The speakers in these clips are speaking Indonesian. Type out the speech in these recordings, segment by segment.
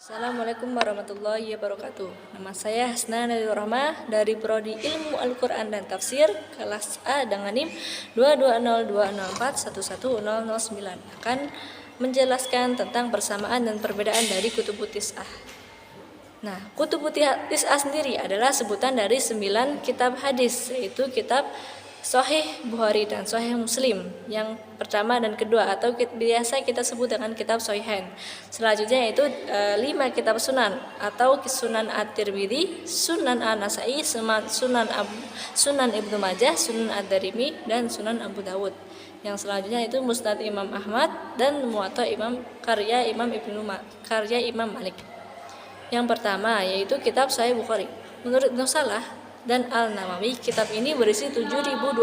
Assalamualaikum warahmatullahi wabarakatuh. Nama saya Hasna Nadirul Rahmah dari Prodi Ilmu Al-Quran dan Tafsir kelas A dengan NIM 22020411009 akan menjelaskan tentang persamaan dan perbedaan dari kutubut tis'ah. Nah, kutubut tis'ah sendiri adalah sebutan dari 9 kitab hadis, yaitu kitab Sahih Bukhari dan Sahih Muslim yang pertama dan kedua, atau biasa kita sebut dengan kitab Sahihain. Selanjutnya yaitu 5 kitab sunan, atau Sunan At-Tirmidzi, Sunan An-Nasa'i, Sunan Ibnu Majah, Sunan Ad-Darimi, dan Sunan Abu Dawud. Yang selanjutnya itu Musnad Imam Ahmad dan Muwatta karya Imam Malik. Yang pertama yaitu kitab Sahih Bukhari. Menurut Ibnu Salah dan Al-Nawawi, kitab ini berisi 7.275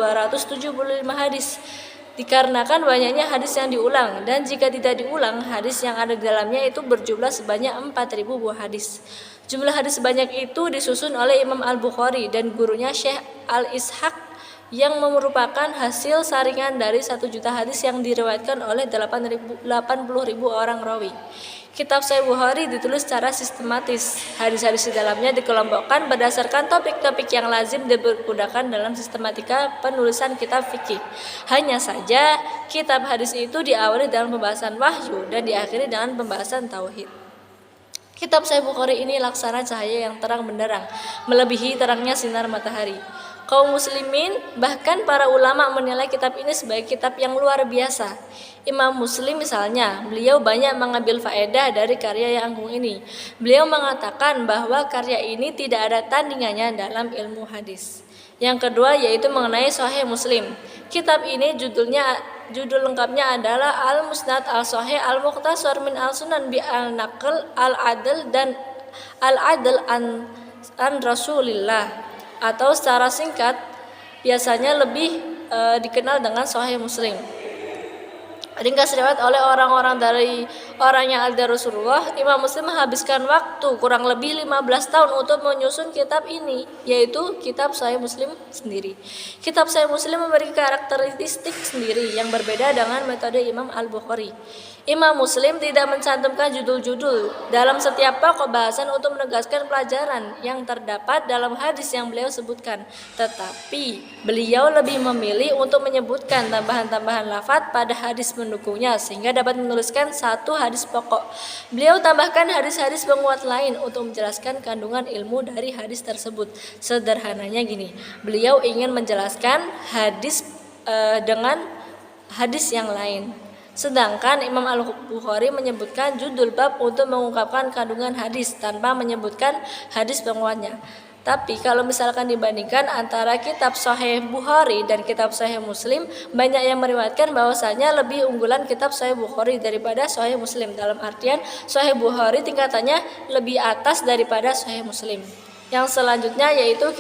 hadis. Dikarenakan banyaknya hadis yang diulang, dan jika tidak diulang, hadis yang ada di dalamnya itu berjumlah sebanyak 4.000 buah hadis. Jumlah hadis sebanyak itu disusun oleh Imam Al-Bukhari dan gurunya Syekh Al-Ishaq, yang merupakan hasil saringan dari 1 juta hadis yang diriwayatkan oleh 80.000 orang rawi. Kitab Sahih Bukhari ditulis secara sistematis. Hadis-hadis di dalamnya dikelompokkan berdasarkan topik-topik yang lazim dipergunakan dalam sistematika penulisan kitab fikih. Hanya saja, kitab hadis itu diawali dengan pembahasan wahyu dan diakhiri dengan pembahasan tauhid. Kitab Sahih Bukhari ini laksana cahaya yang terang benderang, melebihi terangnya sinar matahari. Kaum muslimin, bahkan para ulama menilai kitab ini sebagai kitab yang luar biasa. Imam Muslim misalnya, beliau banyak mengambil faedah dari karya yang agung ini. Beliau mengatakan bahwa karya ini tidak ada tandingannya dalam ilmu hadis. Yang kedua yaitu mengenai Sahih Muslim. Kitab ini judul lengkapnya adalah Al-Musnad Al-Sahih Al-Mukhtasar min Al-Sunan bi Al-Naql Al-Adl dan Al-Adl an Rasulillah, atau secara singkat biasanya lebih dikenal dengan Sahih Muslim. Ringkas riwayat oleh orang-orang dari orang yang ada Rasulullah, Imam Muslim menghabiskan waktu kurang lebih 15 tahun untuk menyusun kitab ini, yaitu kitab Sahih Muslim sendiri. Kitab Sahih Muslim memiliki karakteristik sendiri yang berbeda dengan metode Imam Al-Bukhari. Imam Muslim tidak mencantumkan judul-judul dalam setiap pokok bahasan untuk menegaskan pelajaran yang terdapat dalam hadis yang beliau sebutkan, tetapi beliau lebih memilih untuk menyebutkan tambahan-tambahan lafaz pada hadis pendukungnya sehingga dapat menuliskan satu hadis pokok. Beliau tambahkan hadis-hadis penguat lain untuk menjelaskan kandungan ilmu dari hadis tersebut. Sederhananya gini, beliau ingin menjelaskan hadis dengan hadis yang lain. Sedangkan Imam Al-Bukhari menyebutkan judul bab untuk mengungkapkan kandungan hadis tanpa menyebutkan hadis penguatnya. Tapi kalau misalkan dibandingkan antara kitab Sahih Bukhari dan kitab Sahih Muslim, banyak yang meriwayatkan bahwasanya lebih unggulan kitab Sahih Bukhari daripada Sahih Muslim. Dalam artian Sahih Bukhari tingkatannya lebih atas daripada Sahih Muslim. Yang selanjutnya yaitu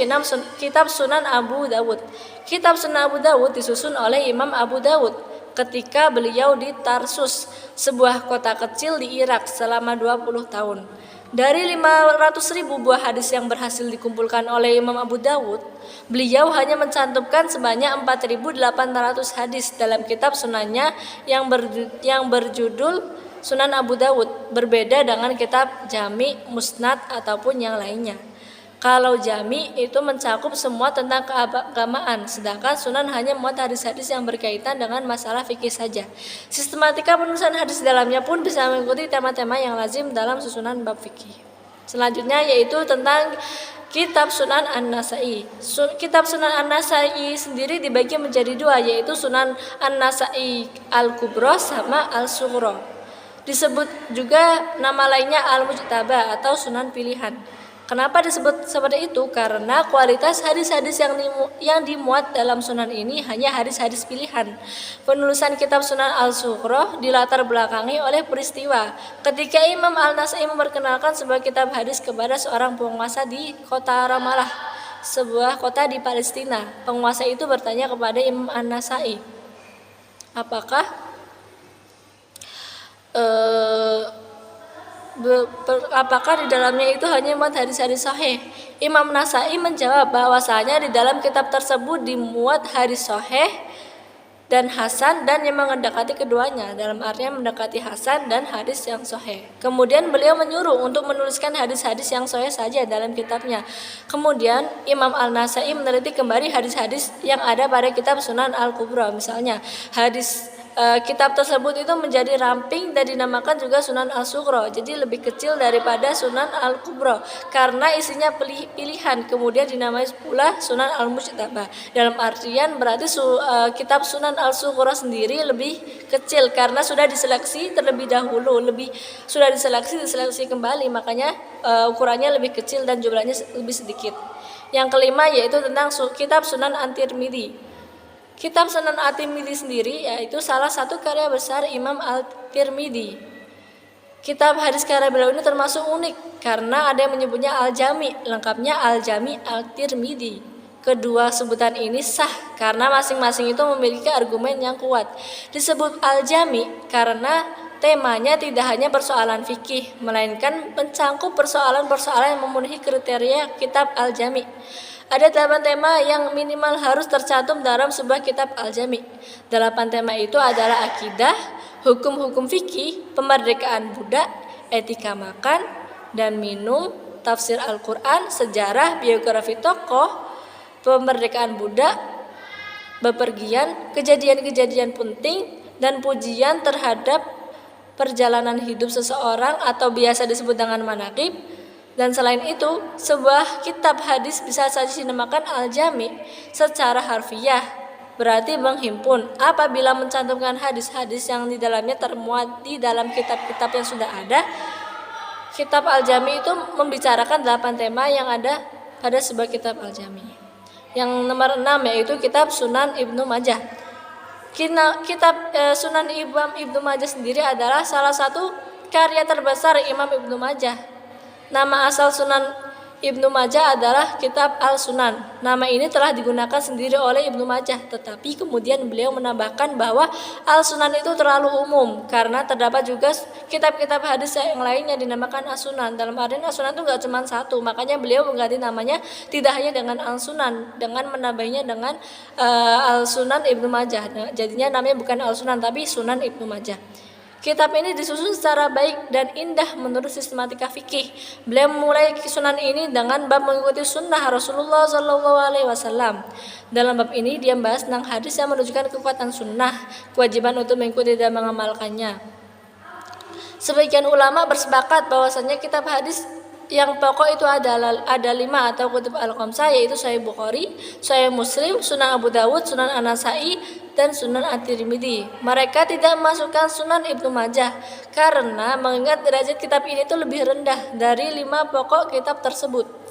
kitab Sunan Abu Dawud. Kitab Sunan Abu Dawud disusun oleh Imam Abu Dawud ketika beliau di Tarsus, sebuah kota kecil di Irak selama 20 tahun. Dari 500.000 buah hadis yang berhasil dikumpulkan oleh Imam Abu Dawud, beliau hanya mencantumkan sebanyak 4.800 hadis dalam kitab sunannya yang berjudul Sunan Abu Dawud, berbeda dengan kitab Jami, Musnad, ataupun yang lainnya. Kalau Jami itu mencakup semua tentang keagamaan, sedangkan Sunan hanya muat hadis-hadis yang berkaitan dengan masalah fikih saja. Sistematika penulisan hadis dalamnya pun bisa mengikuti tema-tema yang lazim dalam susunan bab fikih. Selanjutnya yaitu tentang kitab Sunan An-Nasa'i. Kitab Sunan An-Nasa'i sendiri dibagi menjadi dua, yaitu Sunan An-Nasa'i Al-Kubra sama Al-Sughra. Disebut juga nama lainnya Al-Mujtaba atau Sunan Pilihan. Kenapa disebut seperti itu? Karena kualitas hadis-hadis yang dimuat dalam sunan ini hanya hadis-hadis pilihan. Penulisan kitab Sunan Al-Sughra dilatar belakangi oleh peristiwa ketika Imam Al-Nasa'i memperkenalkan sebuah kitab hadis kepada seorang penguasa di kota Ramallah, sebuah kota di Palestina. Penguasa itu bertanya kepada Imam An-Nasa'i, apakah di dalamnya itu hanya muat hadis-hadis sahih? Imam Nasa'i menjawab bahwasanya di dalam kitab tersebut dimuat hadis sahih dan hasan dan yang mendekati keduanya, dalam artian mendekati hasan dan hadis yang sahih. Kemudian beliau menyuruh untuk menuliskan hadis-hadis yang sahih saja dalam kitabnya. Kemudian Imam An-Nasai meneliti kembali hadis-hadis yang ada pada kitab Sunan Al-Kubra. Misalnya hadis kitab tersebut itu menjadi ramping dan dinamakan juga Sunan Al-Sughra, jadi lebih kecil daripada Sunan Al-Kubra karena isinya pilihan. Kemudian dinamai pula Sunan Al-Mujtaba, dalam artian berarti kitab Sunan Al-Sughra sendiri lebih kecil karena sudah diseleksi terlebih dahulu, sudah diseleksi kembali, makanya ukurannya lebih kecil dan jumlahnya lebih sedikit. Yang kelima yaitu tentang kitab Sunan At-Tirmidzi. Kitab Sunan At-Tirmidzi sendiri yaitu salah satu karya besar Imam At-Tirmidzi. Kitab hadis karya beliau ini termasuk unik karena ada yang menyebutnya Al-Jami, lengkapnya Al-Jami At-Tirmidzi. Kedua sebutan ini sah karena masing-masing itu memiliki argumen yang kuat. Disebut Al-Jami karena temanya tidak hanya persoalan fikih, melainkan mencangkup persoalan-persoalan yang memenuhi kriteria kitab Al-Jami. Ada 8 tema yang minimal harus tercantum dalam sebuah kitab Al-Jami. 8 tema itu adalah akidah, hukum-hukum fikih, pemerdekaan budak, etika makan dan minum, tafsir Al-Quran, sejarah, biografi tokoh, pemerdekaan budak, bepergian, kejadian-kejadian penting, dan pujian terhadap perjalanan hidup seseorang atau biasa disebut dengan manaqib. Dan selain itu, sebuah kitab hadis bisa saja dinamakan Al-Jami secara harfiah, berarti menghimpun apabila mencantumkan hadis-hadis yang di dalamnya termuat di dalam kitab-kitab yang sudah ada. Kitab Al-Jami itu membicarakan 8 tema yang ada pada sebuah kitab Al-Jami. Yang nomor 6 yaitu kitab Sunan Ibnu Majah. Kitab Sunan Ibnu Majah sendiri adalah salah satu karya terbesar Imam Ibnu Majah. Nama asal Sunan Ibnu Majah adalah Kitab Al-Sunan. Nama ini telah digunakan sendiri oleh Ibnu Majah, tetapi kemudian beliau menambahkan bahwa Al-Sunan itu terlalu umum karena terdapat juga kitab-kitab hadis yang lainnya dinamakan As-Sunan. Dalam artian As-Sunan itu nggak cuma satu, makanya beliau mengganti namanya tidak hanya dengan Al-Sunan, dengan menambahinya dengan Al-Sunan Ibnu Majah. Jadinya namanya bukan Al-Sunan tapi Sunan Ibnu Majah. Kitab ini disusun secara baik dan indah menurut sistematika fikih. Beliau memulai sunan ini dengan bab mengikuti sunnah Rasulullah SAW. Dalam bab ini dia membahas tentang hadis yang menunjukkan kekuatan sunnah, kewajiban untuk mengikuti dan mengamalkannya. Sebagian ulama bersepakat bahwasanya kitab hadis yang pokok itu ada 5 atau kutub al-khamsah, yaitu Sahih Bukhari, Sahih Muslim, Sunan Abu Dawud, Sunan An-Nasai, dan Sunan At-Tirmidzi. Mereka tidak memasukkan Sunan Ibnu Majah karena mengingat derajat kitab ini itu lebih rendah dari 5 pokok kitab tersebut.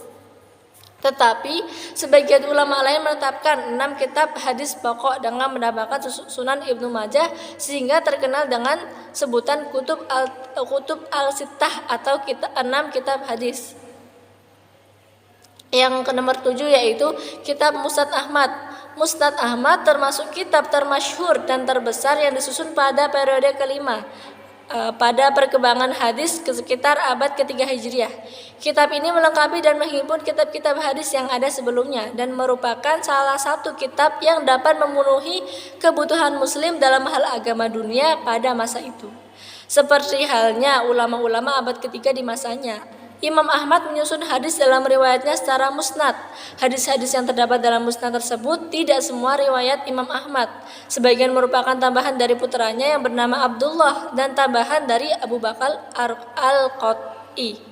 Tetapi sebagian ulama lain menetapkan 6 kitab hadis pokok dengan menambahkan Sunan Ibnu Majah sehingga terkenal dengan sebutan kutub al-sittah atau 6 kitab hadis. Yang ke nomor 7 yaitu kitab Musnad Ahmad. Musnad Ahmad termasuk kitab termasyhur dan terbesar yang disusun pada periode kelima pada perkembangan hadis sekitar abad ketiga Hijriah. Kitab ini melengkapi dan menghimpun kitab-kitab hadis yang ada sebelumnya dan merupakan salah satu kitab yang dapat memenuhi kebutuhan muslim dalam hal agama dunia pada masa itu. Seperti halnya ulama-ulama abad ketiga di masanya. Imam Ahmad menyusun hadis dalam riwayatnya secara musnad. Hadis-hadis yang terdapat dalam musnad tersebut tidak semua riwayat Imam Ahmad. Sebagian merupakan tambahan dari putranya yang bernama Abdullah dan tambahan dari Abu Bakar Al-Qoti.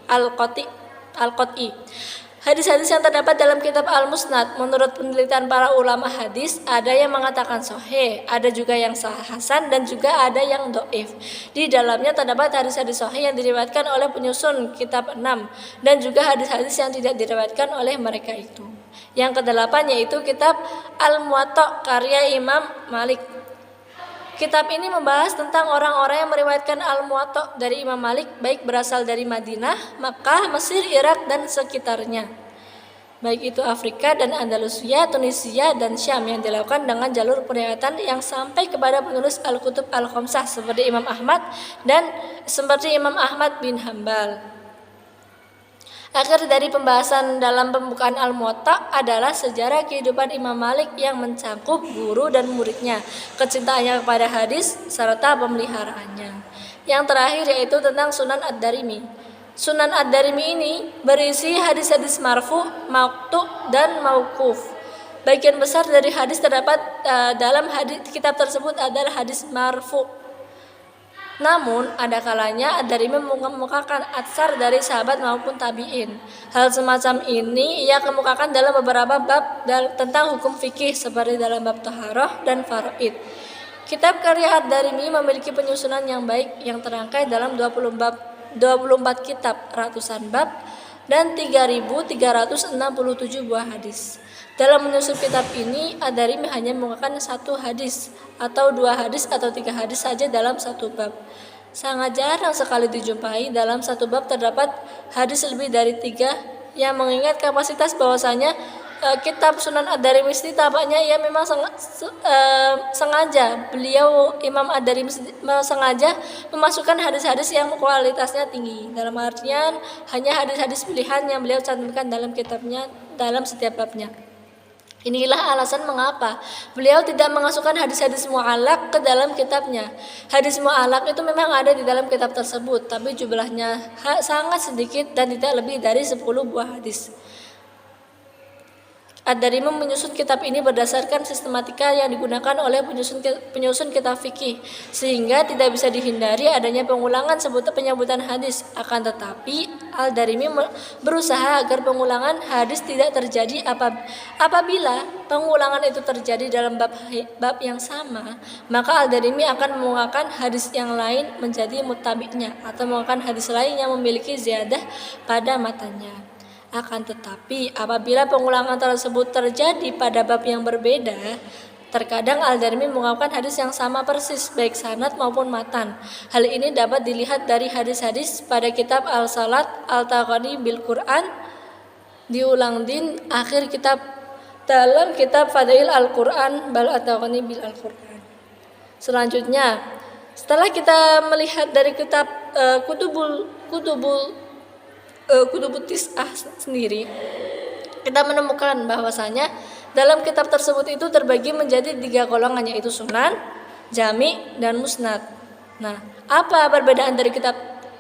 Hadis-hadis yang terdapat dalam kitab Al-Musnad menurut penelitian para ulama hadis ada yang mengatakan sahih, ada juga yang hasan dan juga ada yang dhaif. Di dalamnya terdapat hadis-hadis sahih yang diriwayatkan oleh penyusun kitab 6 dan juga hadis-hadis yang tidak diriwayatkan oleh mereka itu. Yang kedelapan yaitu kitab Al-Muwatta karya Imam Malik. Kitab ini membahas tentang orang-orang yang meriwayatkan Al-Muwatta dari Imam Malik baik berasal dari Madinah, Makkah, Mesir, Irak dan sekitarnya. Baik itu Afrika dan Andalusia, Tunisia dan Syam yang dilakukan dengan jalur periwayatan yang sampai kepada penulis Al-Kutub Al-Khamsah seperti Imam Ahmad bin Hambal. Akhir dari pembahasan dalam pembukaan Al-Muwatta adalah sejarah kehidupan Imam Malik yang mencakup guru dan muridnya, kecintaannya kepada hadis, serta pemeliharaannya. Yang terakhir yaitu tentang Sunan Ad-Darimi. Sunan Ad-Darimi ini berisi hadis-hadis marfu, maqtu, dan mauquf. Bagian besar dari hadis terdapat dalam hadis kitab tersebut adalah hadis marfu. Namun, ada kalanya Ad-Darimi mengemukakan atsar dari sahabat maupun tabi'in. Hal semacam ini ia kemukakan dalam beberapa bab tentang hukum fikih seperti dalam bab taharah dan faraid. Kitab karya Ad-Darimi memiliki penyusunan yang baik yang terangkai dalam 24 kitab, ratusan bab, dan 3.367 buah hadis. Dalam menyusun kitab ini, Ad-Darimi hanya mengemukakan satu hadis atau 2 hadis atau 3 hadis saja dalam satu bab. Sangat jarang sekali dijumpai dalam satu bab terdapat hadis lebih dari 3, yang mengingat kapasitas bahwasanya kitab Sunan Ad-Darimi ini tampaknya ia memang sengaja beliau Imam Ad-Darimi sengaja memasukkan hadis-hadis yang kualitasnya tinggi, dalam artian hanya hadis-hadis pilihan yang beliau cantumkan dalam kitabnya dalam setiap babnya. Inilah alasan mengapa beliau tidak memasukkan hadis-hadis mu'allaq ke dalam kitabnya. Hadis mu'allaq itu memang ada di dalam kitab tersebut, tapi jumlahnya sangat sedikit dan tidak lebih dari 10 buah hadis. Ad-Darimi menyusun kitab ini berdasarkan sistematika yang digunakan oleh penyusun kitab fikih, sehingga tidak bisa dihindari adanya pengulangan penyebutan hadis. Akan tetapi Al-Darimi berusaha agar pengulangan hadis tidak terjadi. Apabila pengulangan itu terjadi dalam bab yang sama, maka Al-Darimi akan menguangkan hadis yang lain menjadi muttabi'nya, atau menguangkan hadis lain yang memiliki ziyadah pada matanya. Akan tetapi apabila pengulangan tersebut terjadi pada bab yang berbeda, terkadang Al-Darimi mengungkapkan hadis yang sama persis baik sanad maupun matan. Hal ini dapat dilihat dari hadis-hadis pada kitab Al-Salat, Al-Taqani bil Quran, diulang din akhir kitab dalam kitab Fadail Al-Quran, bal Al-Taqani bil Al-Quran. Selanjutnya, setelah kita melihat dari kitab Kutubut Tis'ah sendiri, kita menemukan bahwasanya dalam kitab tersebut itu terbagi menjadi 3 golongan, yaitu sunan, jami, dan musnad. Nah, apa perbedaan dari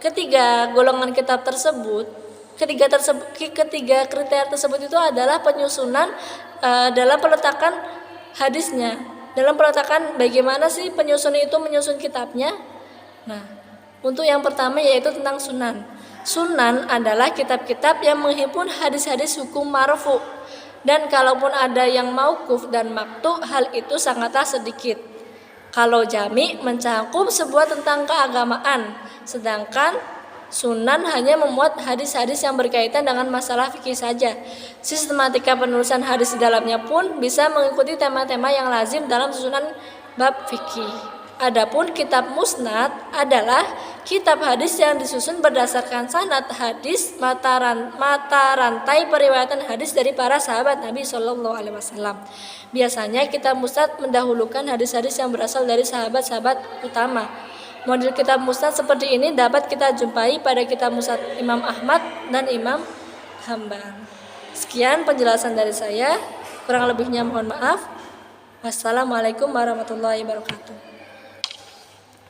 ketiga golongan kitab tersebut? Ketiga kriteria tersebut itu adalah penyusunan dalam peletakan hadisnya, dalam peletakan bagaimana sih penyusun itu menyusun kitabnya. Nah, untuk yang pertama yaitu tentang sunan. Sunan adalah kitab-kitab yang menghimpun hadis-hadis hukum marfu, dan kalaupun ada yang mauquf dan maqtu, hal itu sangatlah sedikit. Kalau jami mencakup sebuah tentang keagamaan, sedangkan sunan hanya memuat hadis-hadis yang berkaitan dengan masalah fikih saja. Sistematika penulisan hadis di dalamnya pun bisa mengikuti tema-tema yang lazim dalam susunan bab fikih. Adapun kitab musnad adalah kitab hadis yang disusun berdasarkan sanad hadis, mata rantai periwayatan hadis dari para sahabat Nabi Shallallahu Alaihi Wasallam. Biasanya kitab musnad mendahulukan hadis-hadis yang berasal dari sahabat-sahabat utama. Model kitab musnad seperti ini dapat kita jumpai pada kitab musnad Imam Ahmad dan Imam Hambal. Sekian penjelasan dari saya, kurang lebihnya mohon maaf. Wassalamualaikum warahmatullahi wabarakatuh.